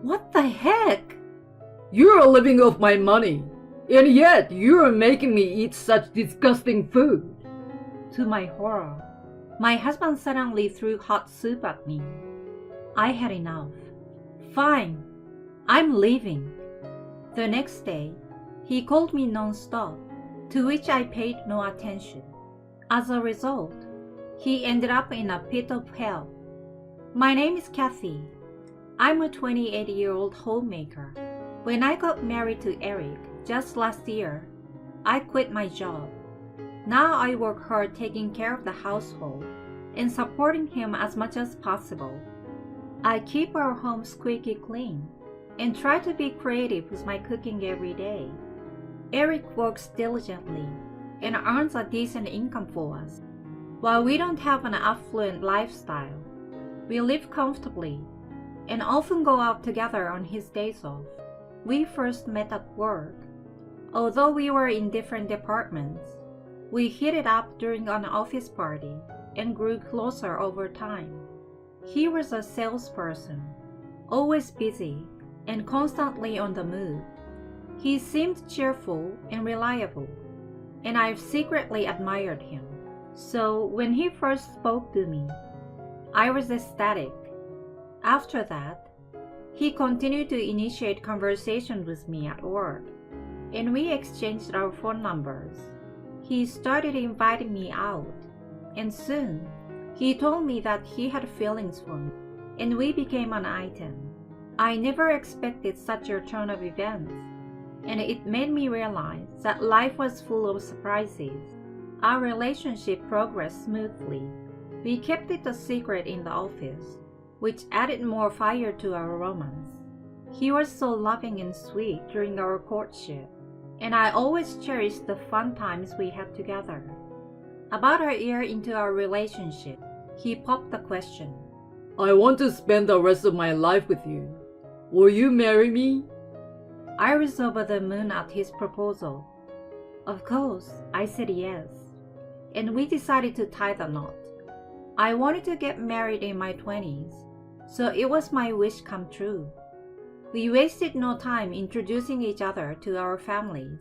What the heck? You're living off my money, and yet you're making me eat such disgusting food. To my horror, my husband suddenly threw hot soup at me. I had enough. Fine, I'm leaving. The next day, he called me non-stop, to which I paid no attention. As a result, he ended up in a pit of hell. My name is Kathy. I'm a 28-year-old homemaker. When I got married to Eric just last year, I quit my job. Now I work hard taking care of the household and supporting him as much as possible. I keep our home squeaky clean and try to be creative with my cooking every day. Eric works diligently and earns a decent income for us. While we don't have an affluent lifestyle, we live comfortably and often go out together on his days off. We first met at work. Although we were in different departments, we hit it up during an office party and grew closer over time. He was a salesperson, always busy and constantly on the move. He seemed cheerful and reliable, and I've secretly admired him. So when he first spoke to me, I was ecstatic. After that, he continued to initiate conversation with me at work, and we exchanged our phone numbers. He started inviting me out, and soon he told me that he had feelings for me, and we became an item. I never expected such a turn of events, and it made me realize that life was full of surprises. Our relationship progressed smoothly. We kept it a secret in the office, which added more fire to our romance. He was so loving and sweet during our courtship, and I always cherished the fun times we had together. About a year into our relationship, he popped the question. I want to spend the rest of my life with you. Will you marry me? I was over the moon at his proposal. Of course, I said yes, and we decided to tie the knot. I wanted to get married in my 20s, so it was my wish come true. We wasted no time introducing each other to our families,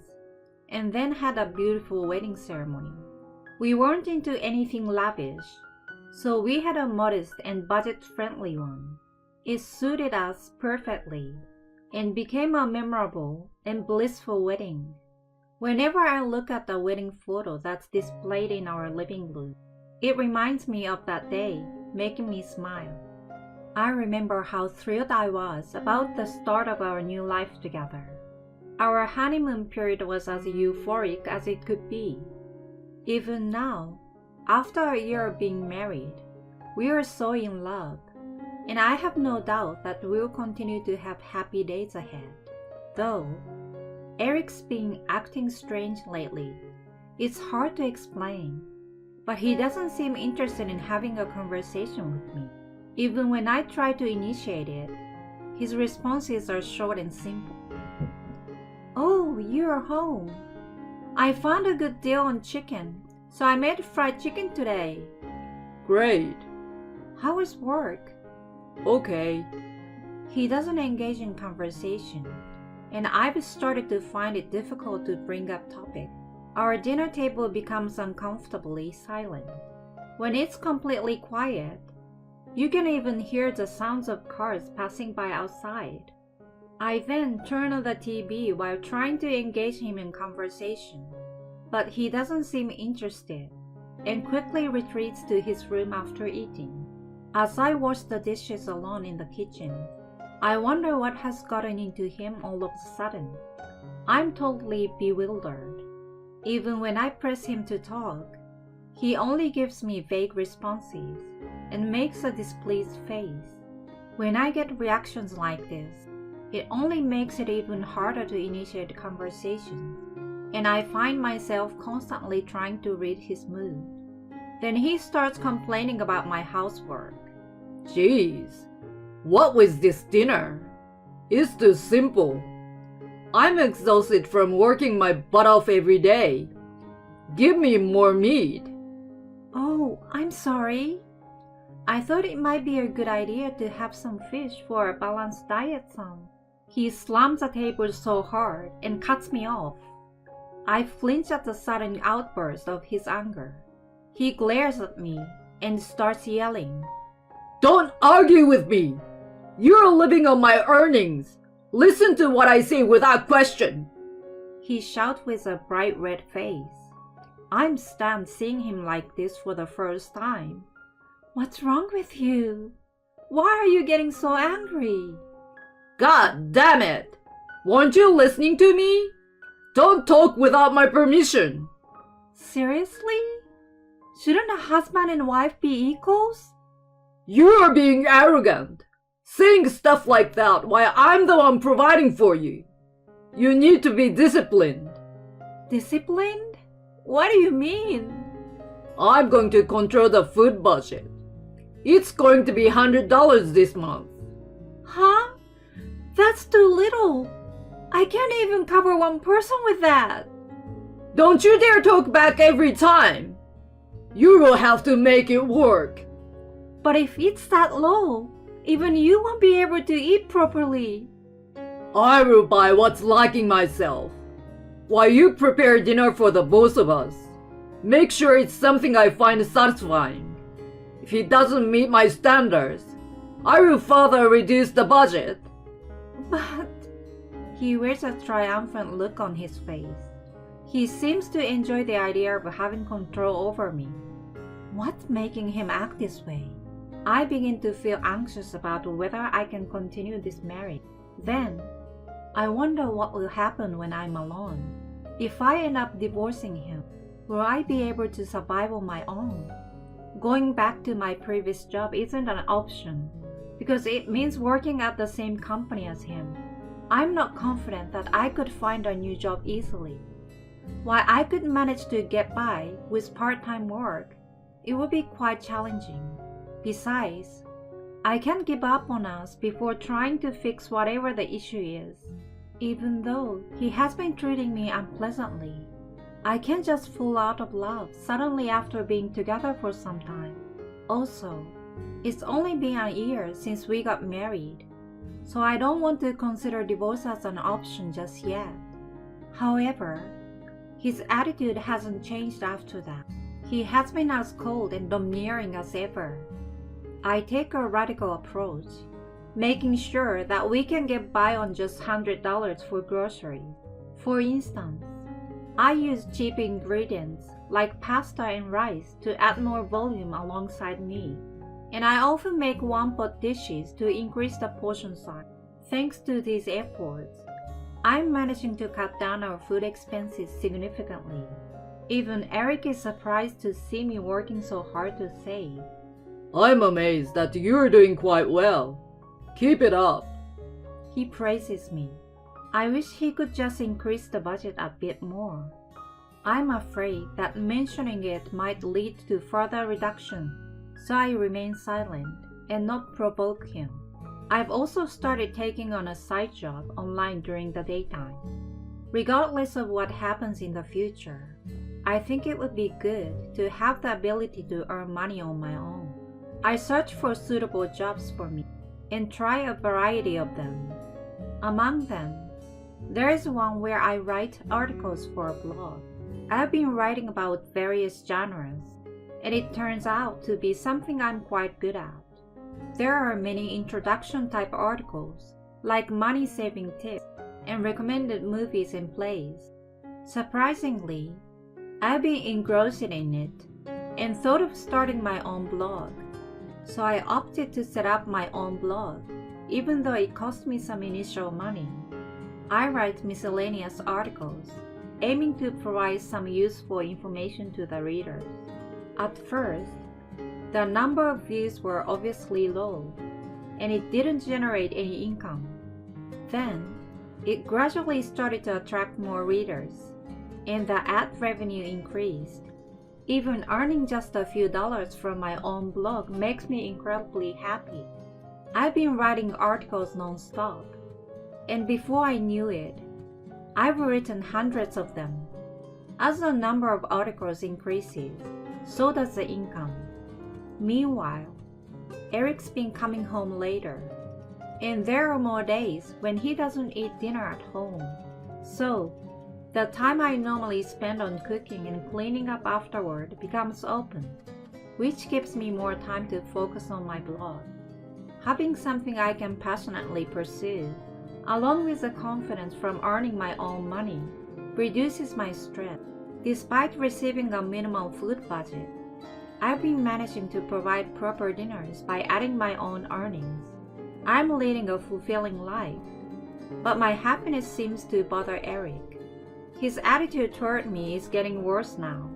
and then had a beautiful wedding ceremony. We weren't into anything lavish, so we had a modest and budget-friendly one. It suited us perfectly, and became a memorable and blissful wedding. Whenever I look at the wedding photo that's displayed in our living room, it reminds me of that day, making me smile. I remember how thrilled I was about the start of our new life together. Our honeymoon period was as euphoric as it could be. Even now, after a year of being married, we are so in love, and I have no doubt that we'll continue to have happy days ahead. Though, Eric's been acting strange lately. It's hard to explain, but he doesn't seem interested in having a conversation with me. Even when I try to initiate it, his responses are short and simple. Oh, you're home. I found a good deal on chicken, so I made fried chicken today. Great. How was work? Okay. He doesn't engage in conversation, and I've started to find it difficult to bring up topic. Our dinner table becomes uncomfortably silent. When it's completely quiet, you can even hear the sounds of cars passing by outside. I then turn on the TV while trying to engage him in conversation, but he doesn't seem interested and quickly retreats to his room after eating. As I wash the dishes alone in the kitchen, I wonder what has gotten into him all of a sudden. I'm totally bewildered. Even when I press him to talk, he only gives me vague responses and makes a displeased face. When I get reactions like this, it only makes it even harder to initiate conversations, and I find myself constantly trying to read his mood. Then he starts complaining about my housework. Jeez, what was this dinner? It's too simple. I'm exhausted from working my butt off every day. Give me more meat. Oh, I'm sorry. I thought it might be a good idea to have some fish for a balanced diet, son. He slams the table so hard and cuts me off. I flinch at the sudden outburst of his anger. He glares at me and starts yelling. Don't argue with me! You're living on my earnings! Listen to what I say without question! He shouts with a bright red face. I'm stunned seeing him like this for the first time. What's wrong with you? Why are you getting so angry? God damn it! Weren't you listening to me? Don't talk without my permission! Seriously? Shouldn't a husband and wife be equals? You're being arrogant, saying stuff like that while I'm the one providing for you. You need to be disciplined. Disciplined? What do you mean? I'm going to control the food budget. It's going to be $100 this month. Huh? That's too little. I can't even cover one person with that. Don't you dare talk back every time. You will have to make it work. But if it's that low, even you won't be able to eat properly. I will buy what's lacking myself, while you prepare dinner for the both of us. Make sure it's something I find satisfying. If it doesn't meet my standards, I will further reduce the budget. But he wears a triumphant look on his face. He seems to enjoy the idea of having control over me. What's making him act this way? I begin to feel anxious about whether I can continue this marriage. Then, I wonder what will happen when I'm alone. If I end up divorcing him, will I be able to survive on my own? Going back to my previous job isn't an option because it means working at the same company as him. I'm not confident that I could find a new job easily. While I could manage to get by with part-time work, it would be quite challenging. Besides, I can't give up on us before trying to fix whatever the issue is. Even though he has been treating me unpleasantly, I can't just fall out of love suddenly after being together for some time. Also, it's only been a year since we got married, so I don't want to consider divorce as an option just yet. However, his attitude hasn't changed after that. He has been as cold and domineering as ever. I take a radical approach, making sure that we can get by on just $100 for groceries. For instance, I use cheap ingredients like pasta and rice to add more volume alongside meat, and I often make one-pot dishes to increase the portion size. Thanks to these efforts, I'm managing to cut down our food expenses significantly. Even Eric is surprised to see me working so hard to save. I'm amazed that you're doing quite well. Keep it up. He praises me. I wish he could just increase the budget a bit more. I'm afraid that mentioning it might lead to further reduction, so I remain silent and not provoke him. I've also started taking on a side job online during the daytime. Regardless of what happens in the future, I think it would be good to have the ability to earn money on my own. I search for suitable jobs for me and try a variety of them. Among them, there is one where I write articles for a blog. I've been writing about various genres, and it turns out to be something I'm quite good at. There are many introduction type articles, like money-saving tips and recommended movies and plays. Surprisingly, I've been engrossed in it and thought of starting my own blog. So I opted to set up my own blog, even though it cost me some initial money. I write miscellaneous articles, aiming to provide some useful information to the readers. At first, the number of views were obviously low, and it didn't generate any income. Then, it gradually started to attract more readers, and the ad revenue increased. Even earning just a few dollars from my own blog makes me incredibly happy. I've been writing articles non-stop, and before I knew it, I've written hundreds of them. As the number of articles increases, so does the income. Meanwhile, Eric's been coming home later, and there are more days when he doesn't eat dinner at home. So, the time I normally spend on cooking and cleaning up afterward becomes open, which gives me more time to focus on my blog. Having something I can passionately pursue, along with the confidence from earning my own money, reduces my stress. Despite receiving a minimal food budget, I've been managing to provide proper dinners by adding my own earnings. I'm leading a fulfilling life, but my happiness seems to bother Eric. His attitude toward me is getting worse now.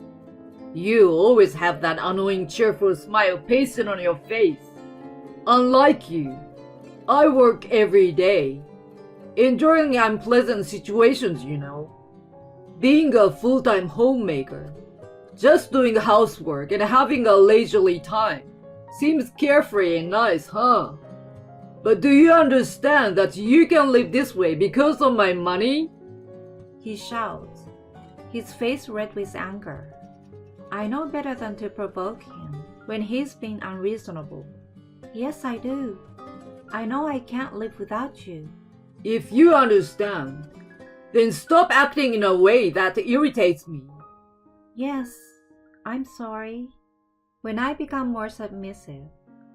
You always have that annoying cheerful smile pasted on your face. Unlike you, I work every day, enjoying unpleasant situations, you know. Being a full-time homemaker, just doing housework and having a leisurely time seems carefree and nice, huh? But do you understand that you can live this way because of my money? He shouts, his face red with anger. I know better than to provoke him when he's being unreasonable. Yes, I do. I know I can't live without you. If you understand, then stop acting in a way that irritates me. Yes, I'm sorry. When I become more submissive,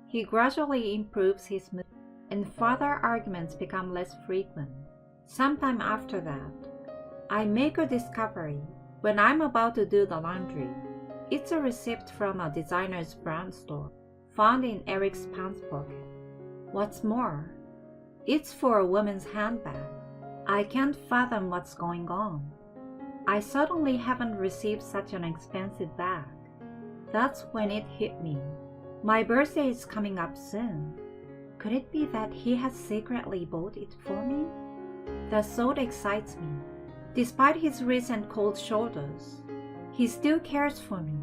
he gradually improves his mood, and further arguments become less frequent. Sometime after that, I make a discovery when I'm about to do the laundry. It's a receipt from a designer's brand store, found in Eric's pants pocket. What's more, it's for a woman's handbag. I can't fathom what's going on. I certainly haven't received such an expensive bag. That's when it hit me. My birthday is coming up soon. Could it be that he has secretly bought it for me? The thought excites me. Despite his recent cold shoulders, he still cares for me.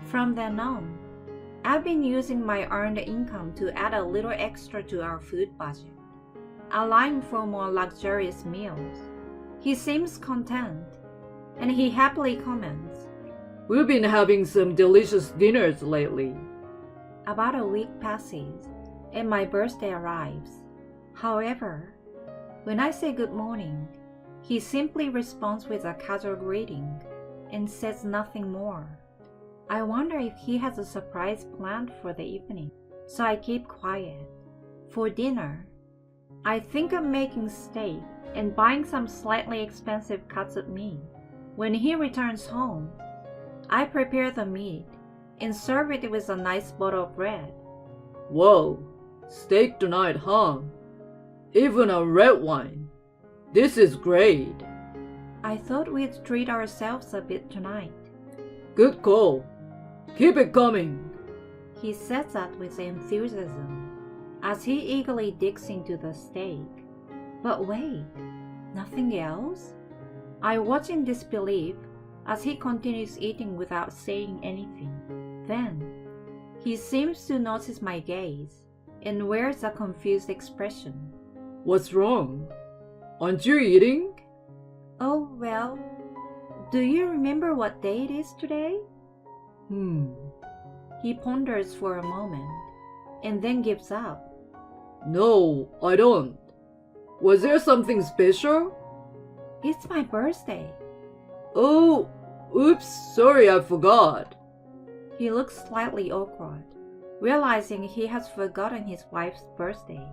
From then on, I've been using my earned income to add a little extra to our food budget, allowing for more luxurious meals. He seems content, and he happily comments, We've been having some delicious dinners lately. About a week passes, and my birthday arrives. However, when I say good morning, he simply responds with a casual greeting and says nothing more. I wonder if he has a surprise planned for the evening, so I keep quiet. For dinner, I think I'm making steak and buying some slightly expensive cuts of meat. When he returns home, I prepare the meat and serve it with a nice bottle of red. Whoa, steak tonight, huh? Even a red wine. This is great. I thought we'd treat ourselves a bit tonight. Good call. Keep it coming. He says that with enthusiasm as he eagerly digs into the steak. But wait, nothing else? I watch in disbelief as he continues eating without saying anything. Then, he seems to notice my gaze and wears a confused expression. What's wrong? Aren't you eating? Oh, well, do you remember what day it is today? He ponders for a moment and then gives up. No, I don't. Was there something special? It's my birthday. Oh, oops, sorry, I forgot. He looks slightly awkward, realizing he has forgotten his wife's birthday.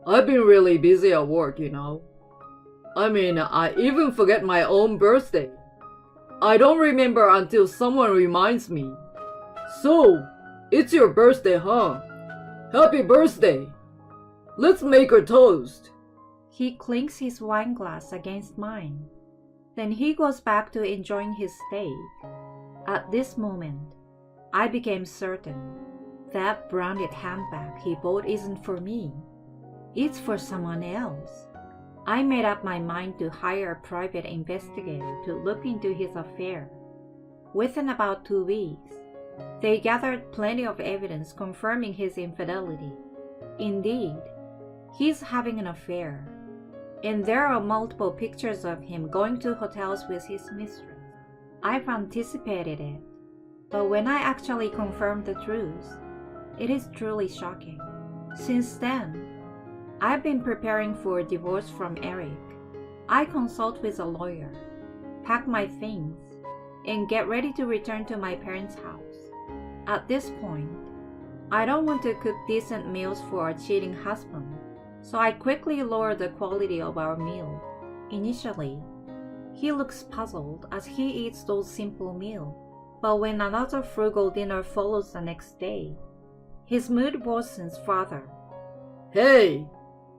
I've been really busy at work, you know. I mean, I even forget my own birthday. I don't remember until someone reminds me. So, it's your birthday, huh? Happy birthday! Let's make a toast. He clinks his wine glass against mine. Then he goes back to enjoying his steak. At this moment, I became certain that branded handbag he bought isn't for me. It's for someone else. I made up my mind to hire a private investigator to look into his affair. Within about 2 weeks, they gathered plenty of evidence confirming his infidelity. Indeed, he's having an affair, and there are multiple pictures of him going to hotels with his mistress. I've anticipated it, but when I actually confirmed the truth, It is truly shocking. Since then, I've been preparing for a divorce from Eric. I consult with a lawyer, pack my things, and get ready to return to my parents' house. At this point, I don't want to cook decent meals for a cheating husband, so I quickly lower the quality of our meal. Initially, he looks puzzled as he eats those simple meals, but when another frugal dinner follows the next day, his mood worsens further. Hey,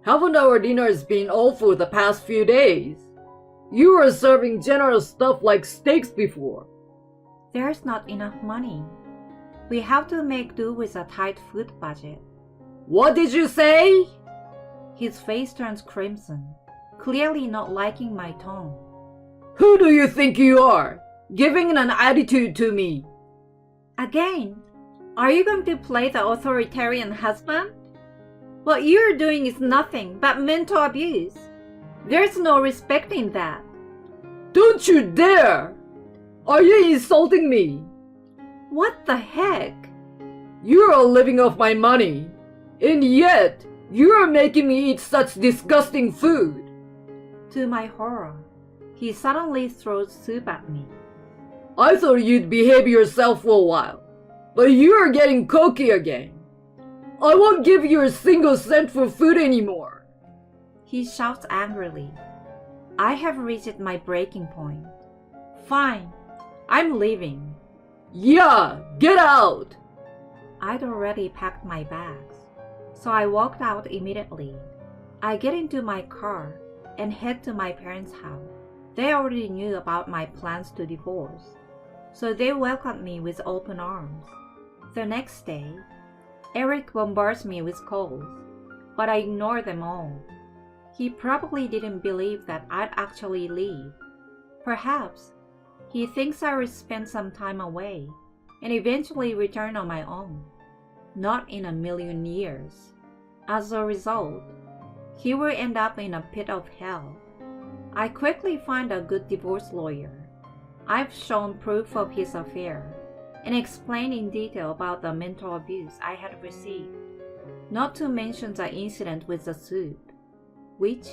haven't our dinners been awful the past few days? You were serving generous stuff like steaks before. There's not enough money. We have to make do with a tight food budget. What did you say? His face turns crimson, clearly not liking my tone. Who do you think you are, giving an attitude to me? Again, are you going to play the authoritarian husband? What you're doing is nothing but mental abuse. There's no respecting that. Don't you dare! Are you insulting me? What the heck? You're living off my money, and yet you're making me eat such disgusting food. To my horror, he suddenly throws soup at me. I thought you'd behave yourself for a while, but you're getting cocky again. I won't give you a single cent for food anymore. He shouts angrily. I have reached my breaking point. Fine, I'm leaving. Yeah, get out! I'd already packed my bags, so I walked out immediately. I get into my car and head to my parents' house. They already knew about my plans to divorce, so they welcomed me with open arms. The next day, Eric bombards me with calls, but I ignore them all. He probably didn't believe that I'd actually leave. Perhaps he thinks I will spend some time away and eventually return on my own. Not in a million years. As a result, he will end up in a pit of hell. I quickly find a good divorce lawyer. I've shown proof of his affair and explained in detail about the mental abuse I had received, not to mention the incident with the soup, which,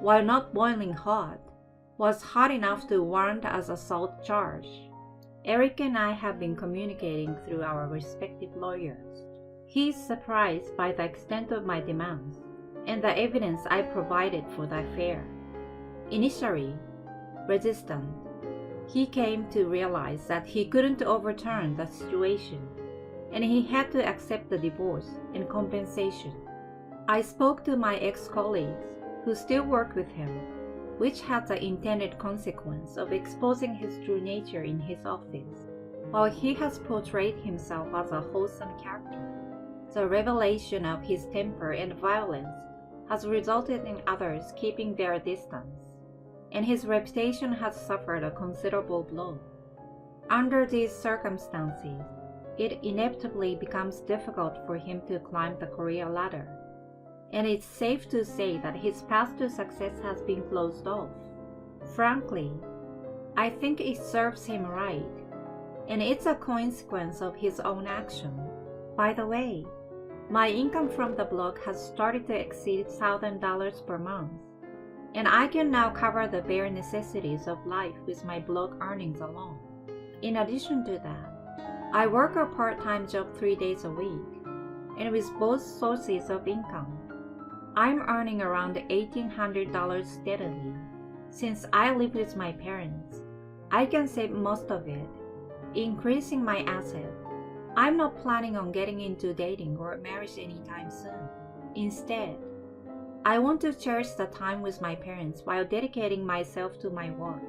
while not boiling hot, was hot enough to warrant as assault charge. Eric and I have been communicating through our respective lawyers. He is surprised by the extent of my demands and the evidence I provided for the affair. Initially resistant, he came to realize that he couldn't overturn the situation, and he had to accept the divorce and compensation. I spoke to my ex-colleagues who still work with him, which had the intended consequence of exposing his true nature in his office. While he has portrayed himself as a wholesome character, the revelation of his temper and violence has resulted in others keeping their distance, and his reputation has suffered a considerable blow. Under these circumstances, it inevitably becomes difficult for him to climb the career ladder, and it's safe to say that his path to success has been closed off. Frankly, I think it serves him right, and it's a consequence of his own action. By the way, my income from the blog has started to exceed $1,000 per month, and I can now cover the bare necessities of life with my blog earnings alone. In addition to that, I work a part-time job 3 days a week, and with both sources of income, I'm earning around $1,800 steadily. Since I live with my parents, I can save most of it, increasing my asset. I'm not planning on getting into dating or marriage anytime soon. Instead, I want to cherish the time with my parents while dedicating myself to my work.